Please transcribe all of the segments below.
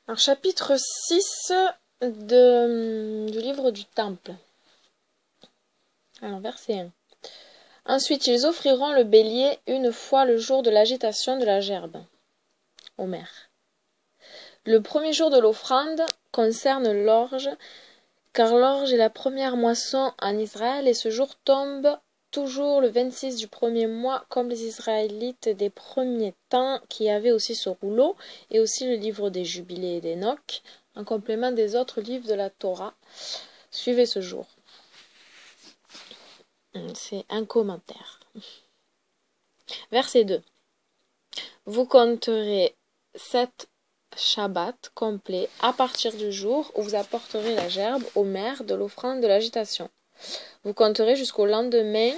Alors, chapitre 6 du livre du Temple. Alors, verset 1. Ensuite, ils offriront le bélier une fois le jour de l'agitation de la gerbe. Omer. Le premier jour de l'offrande concerne l'orge, car l'orge est la première moisson en Israël et ce jour tombe toujours le 26 du premier mois, comme les Israélites des premiers temps qui avaient aussi ce rouleau et aussi le livre des Jubilés et d'Enoch, en complément des autres livres de la Torah. Suivez ce jour. C'est un commentaire. Verset 2. Vous compterez 7 Shabbat complets à partir du jour où vous apporterez la gerbe au maire de l'offrande de l'agitation. Vous compterez jusqu'au lendemain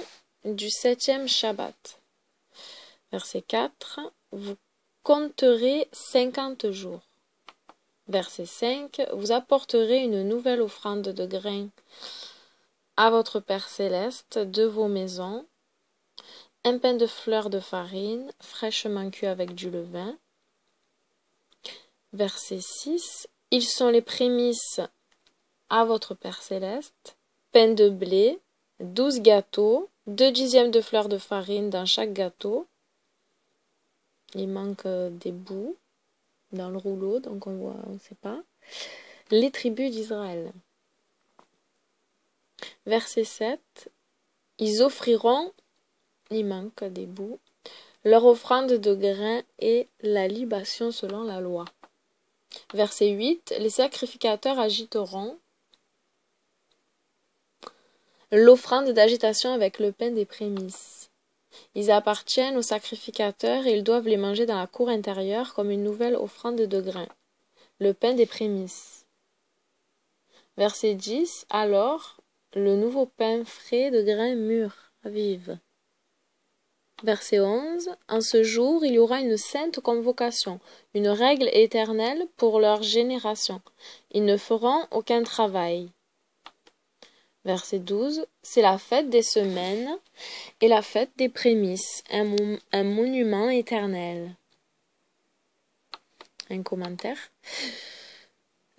du 7e Shabbat. Verset 4. Vous compterez 50 jours. Verset 5. Vous apporterez une nouvelle offrande de grains à votre Père céleste de vos maisons, un pain de fleurs de farine, fraîchement cuit avec du levain. Verset 6. Ils sont les prémices à votre Père céleste, pain de blé, 12 gâteaux, 2 dixièmes de fleurs de farine dans chaque gâteau. Il manque des bouts dans le rouleau, donc on ne sait pas. Les tribus d'Israël. Verset 7. Ils offriront, il manque des bouts, leur offrande de grains et la libation selon la loi. Verset 8. Les sacrificateurs agiteront l'offrande d'agitation avec le pain des prémices. Ils appartiennent aux sacrificateurs et ils doivent les manger dans la cour intérieure comme une nouvelle offrande de grains, le pain des prémices. Verset 10. Alors, le nouveau pain frais de grains mûrs, vives. Verset 11. En ce jour, il y aura une sainte convocation, une règle éternelle pour leur génération. Ils ne feront aucun travail. Verset 12. C'est la fête des semaines et la fête des prémices, un monument éternel. Un commentaire.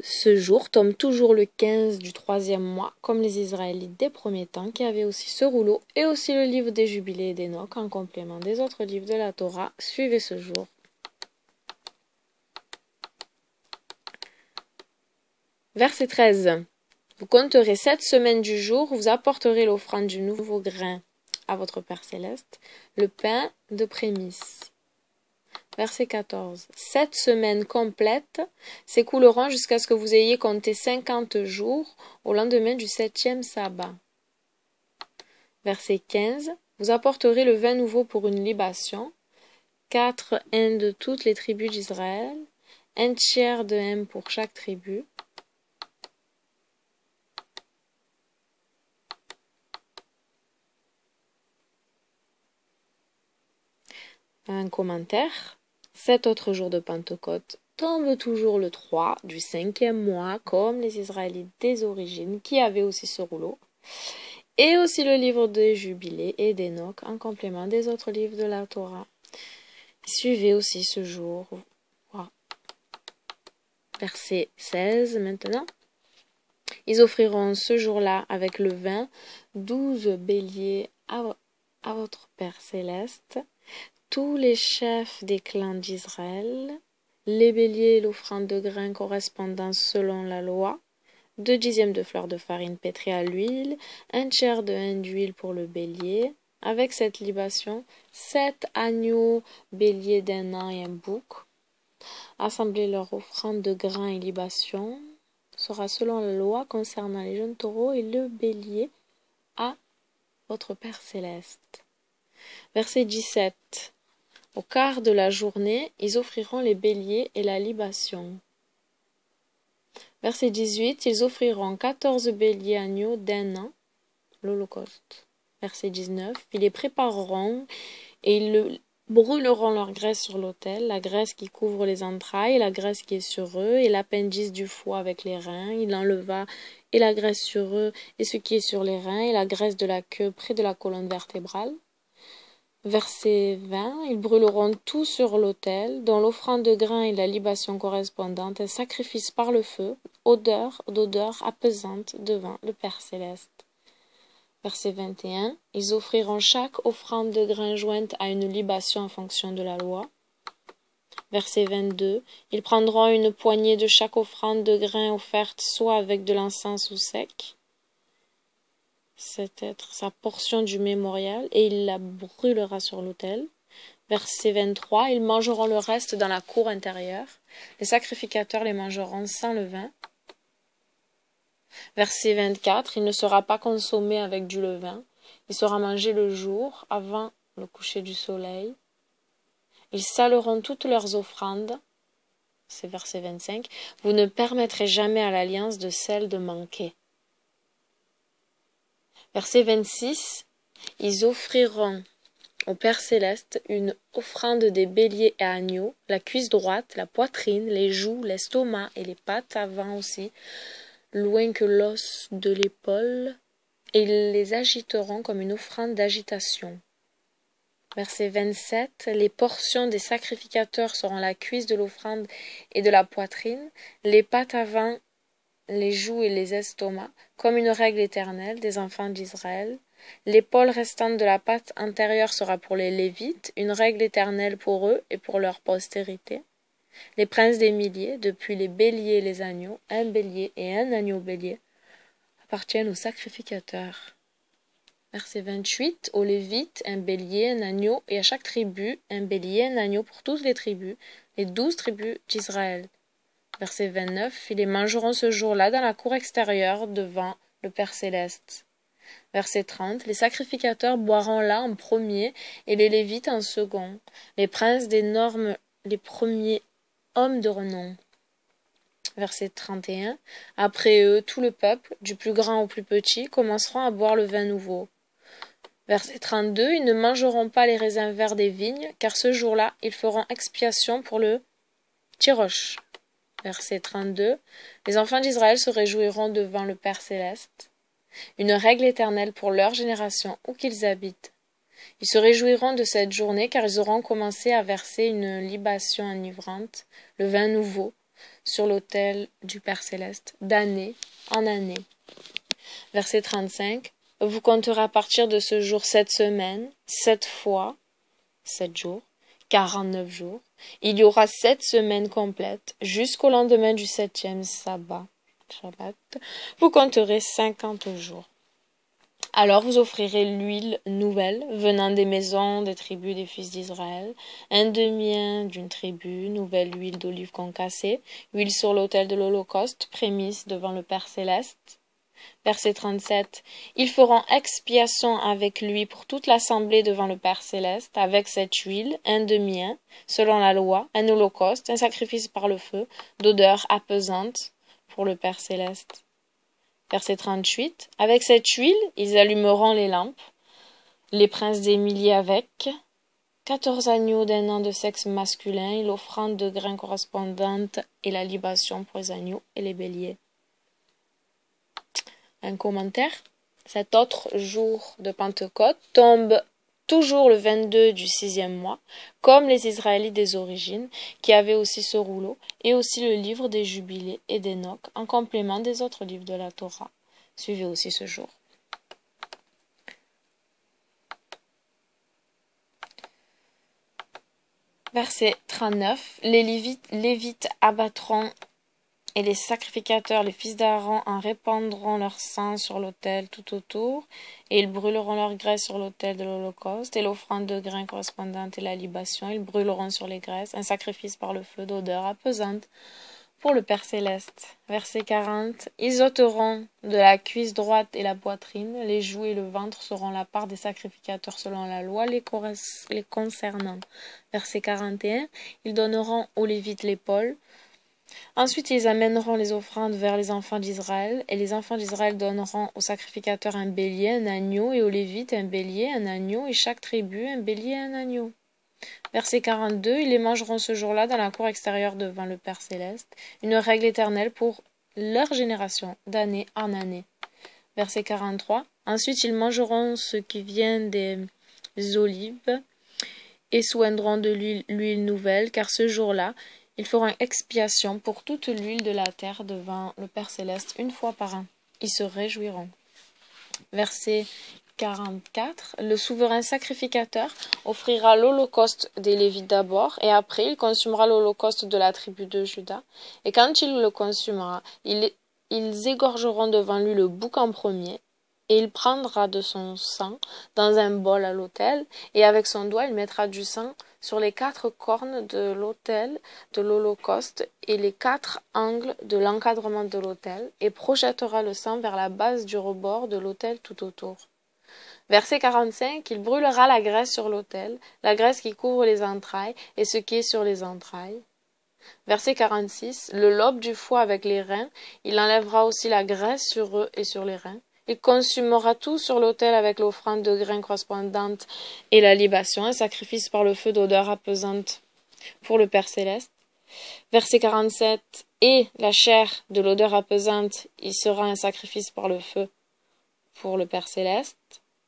Ce jour tombe toujours le 15 du 3e mois, comme les Israélites des premiers temps, qui avaient aussi ce rouleau et aussi le livre des Jubilés et d'Enoch, en complément des autres livres de la Torah. Suivez ce jour. Verset 13. Vous compterez 7 semaines du jour où vous apporterez l'offrande du nouveau grain à votre Père céleste, le pain de prémices. Verset 14. 7 semaines complètes s'écouleront jusqu'à ce que vous ayez compté 50 jours au lendemain du 7e sabbat. Verset 15. Vous apporterez le vin nouveau pour une libation, 4 hin de toutes les tribus d'Israël, 1 tiers de hin pour chaque tribu. Un commentaire. 7 autres jours de Pentecôte tombent toujours le 3 du 5e mois, comme les Israélites des origines, qui avaient aussi ce rouleau. Et aussi le livre des Jubilés et d'Enoch, en complément des autres livres de la Torah. Suivez aussi ce jour. Voilà. Verset 16 maintenant. Ils offriront ce jour-là avec le vin 12 béliers à votre Père céleste, tous les chefs des clans d'Israël, les béliers et l'offrande de grains correspondant selon la loi, 2 dixièmes de fleurs de farine pétrie à l'huile, 1 tiers de hin d'huile pour le bélier, avec cette libation, 7 agneaux béliers d'un an et un bouc. Assembler leur offrande de grains et libation sera selon la loi concernant les jeunes taureaux et le bélier à votre Père céleste. Verset 17. Au quart de la journée, ils offriront les béliers et la libation. Verset 18. Ils offriront 14 béliers agneaux d'un an, l'Holocauste. Verset 19. Ils les prépareront et ils brûleront leur graisse sur l'autel, la graisse qui couvre les entrailles, la graisse qui est sur eux, et l'appendice du foie avec les reins. Il enleva et la graisse sur eux, et ce qui est sur les reins, et la graisse de la queue près de la colonne vertébrale. Verset 20, ils brûleront tout sur l'autel, dont l'offrande de grains et la libation correspondante, un sacrifice par le feu, d'odeur apaisante devant le Père céleste. Verset 21, ils offriront chaque offrande de grains jointe à une libation en fonction de la loi. Verset 22, ils prendront une poignée de chaque offrande de grains offerte soit avec de l'encens ou sec. C'est être sa portion du mémorial, et il la brûlera sur l'autel. Verset 23, ils mangeront le reste dans la cour intérieure. Les sacrificateurs les mangeront sans levain. Verset 24, il ne sera pas consommé avec du levain. Il sera mangé le jour, avant le coucher du soleil. Ils saleront toutes leurs offrandes. C'est verset 25. Vous ne permettrez jamais à l'alliance de sel de manquer. Verset 26, ils offriront au Père céleste une offrande des béliers et agneaux, la cuisse droite, la poitrine, les joues, l'estomac et les pattes avant aussi, loin que l'os de l'épaule, et ils les agiteront comme une offrande d'agitation. Verset 27, les portions des sacrificateurs seront la cuisse de l'offrande et de la poitrine, les pattes avant, les joues et les estomacs, comme une règle éternelle des enfants d'Israël. L'épaule restante de la patte antérieure sera pour les Lévites, une règle éternelle pour eux et pour leur postérité. Les princes des milliers, depuis les béliers et les agneaux, un bélier et un agneau bélier, appartiennent aux sacrificateurs. Verset 28, aux Lévites, un bélier, un agneau, et à chaque tribu, un bélier, un agneau pour toutes les tribus, les 12 tribus d'Israël. Verset 29, ils les mangeront ce jour-là dans la cour extérieure devant le Père céleste. Verset 30, les sacrificateurs boiront là en premier et les Lévites en second, les princes des normes, les premiers hommes de renom. Verset 31, après eux, tout le peuple, du plus grand au plus petit, commenceront à boire le vin nouveau. Verset 32, ils ne mangeront pas les raisins verts des vignes, car ce jour-là, ils feront expiation pour le tiroche. Verset 32, les enfants d'Israël se réjouiront devant le Père céleste. Une règle éternelle pour leur génération où qu'ils habitent. Ils se réjouiront de cette journée car ils auront commencé à verser une libation enivrante, le vin nouveau, sur l'autel du Père céleste, d'année en année. Verset 35, vous compterez à partir de ce jour 7 semaines, 7 fois, 7 jours, 49 jours. Il y aura 7 semaines complètes jusqu'au lendemain du 7e sabbat. Shabbat. Vous compterez 50 jours. Alors vous offrirez l'huile nouvelle venant des maisons des tribus des fils d'Israël, un demi-hin d'une tribu, nouvelle huile d'olive concassée, huile sur l'autel de l'Holocauste, prémisse devant le Père céleste. Verset 37. Ils feront expiation avec lui pour toute l'assemblée devant le Père céleste, avec cette huile, un demi-hin, selon la loi, un holocauste, un sacrifice par le feu, d'odeur apaisante pour le Père céleste. Verset 38. Avec cette huile, ils allumeront les lampes, les princes des milliers avec 14 agneaux d'un an de sexe masculin et l'offrande de grains correspondante et la libation pour les agneaux et les béliers. Un commentaire. Cet autre jour de Pentecôte tombe toujours le 22 du 6e mois, comme les Israélites des origines, qui avaient aussi ce rouleau, et aussi le livre des Jubilés et d'Enoch, en complément des autres livres de la Torah. Suivez aussi ce jour. Verset 39. Les Lévites abattront et les sacrificateurs, les fils d'Aaron, en répandront leur sang sur l'autel tout autour, et ils brûleront leur graisse sur l'autel de l'Holocauste, et l'offrande de grains correspondante et la libation, ils brûleront sur les graisses, un sacrifice par le feu d'odeur apaisante pour le Père céleste. Verset 40. Ils ôteront de la cuisse droite et la poitrine, les joues et le ventre seront la part des sacrificateurs selon la loi les concernant. Verset 41. Ils donneront aux Lévites l'épaule. Ensuite, ils amèneront les offrandes vers les enfants d'Israël, et les enfants d'Israël donneront aux sacrificateurs un bélier, un agneau, et aux Lévites un bélier, un agneau, et chaque tribu un bélier et un agneau. Verset 42, ils les mangeront ce jour-là dans la cour extérieure devant le Père céleste, une règle éternelle pour leur génération, d'année en année. Verset 43, ensuite ils mangeront ce qui vient des olives, et soindront de l'huile nouvelle, car ce jour-là, ils feront expiation pour toute l'huile de la terre devant le Père Céleste une fois par an. Ils se réjouiront. Verset 44. Le souverain sacrificateur offrira l'holocauste des Lévites d'abord, et après il consumera l'holocauste de la tribu de Juda. Et quand il le consumera, ils égorgeront devant lui le bouc en premier, et il prendra de son sang dans un bol à l'autel, et avec son doigt il mettra du sang sur les 4 cornes de l'autel de l'holocauste et les 4 angles de l'encadrement de l'autel, et projettera le sang vers la base du rebord de l'autel tout autour. Verset 45, il brûlera la graisse sur l'autel, la graisse qui couvre les entrailles et ce qui est sur les entrailles. Verset 46, le lobe du foie avec les reins, il enlèvera aussi la graisse sur eux et sur les reins. Il consumera tout sur l'autel avec l'offrande de grains correspondante et la libation, un sacrifice par le feu d'odeur apaisante pour le Père Céleste. Verset 47, et la chair de l'odeur apaisante, il sera un sacrifice par le feu pour le Père Céleste.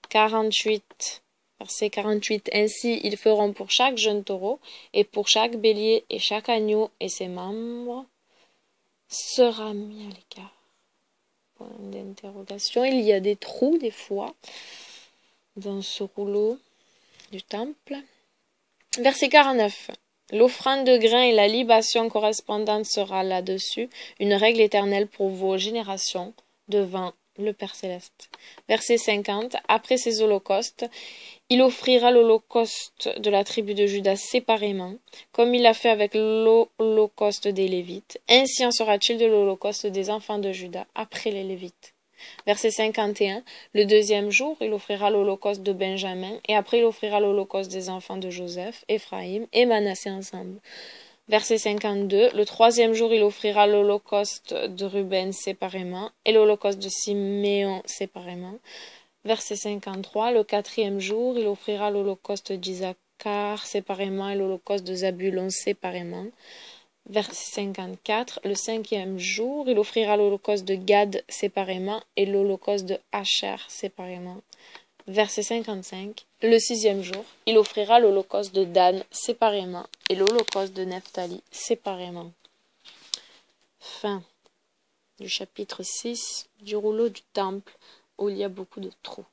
48, verset 48, ainsi ils feront pour chaque jeune taureau, et pour chaque bélier, et chaque agneau, et ses membres sera mis à l'écart. Point d'interrogation. Il y a des trous, des fois, dans ce rouleau du temple. Verset 49. L'offrande de grains et la libation correspondante sera là-dessus, une règle éternelle pour vos générations, devant le Père Céleste. Verset 50. Après ces holocaustes, il offrira l'holocauste de la tribu de Juda séparément, comme il l'a fait avec l'holocauste des Lévites. Ainsi en sera-t-il de l'holocauste des enfants de Juda après les Lévites. Verset 51. Le deuxième jour, il offrira l'holocauste de Benjamin, et après il offrira l'holocauste des enfants de Joseph, Éphraïm et Manassé ensemble. Verset 52. Le troisième jour, il offrira l'holocauste de Ruben séparément, et l'holocauste de Siméon séparément. Verset 53. Le quatrième jour, il offrira l'holocauste d'Isaacar séparément, et l'holocauste de Zabulon séparément. Verset 54. Le cinquième jour, il offrira l'holocauste de Gad séparément, et l'holocauste de Asher séparément. Verset 55. Le sixième jour, il offrira l'holocauste de Dan séparément et l'holocauste de Nephtali séparément. Fin du chapitre 6 du rouleau du temple où il y a beaucoup de trous.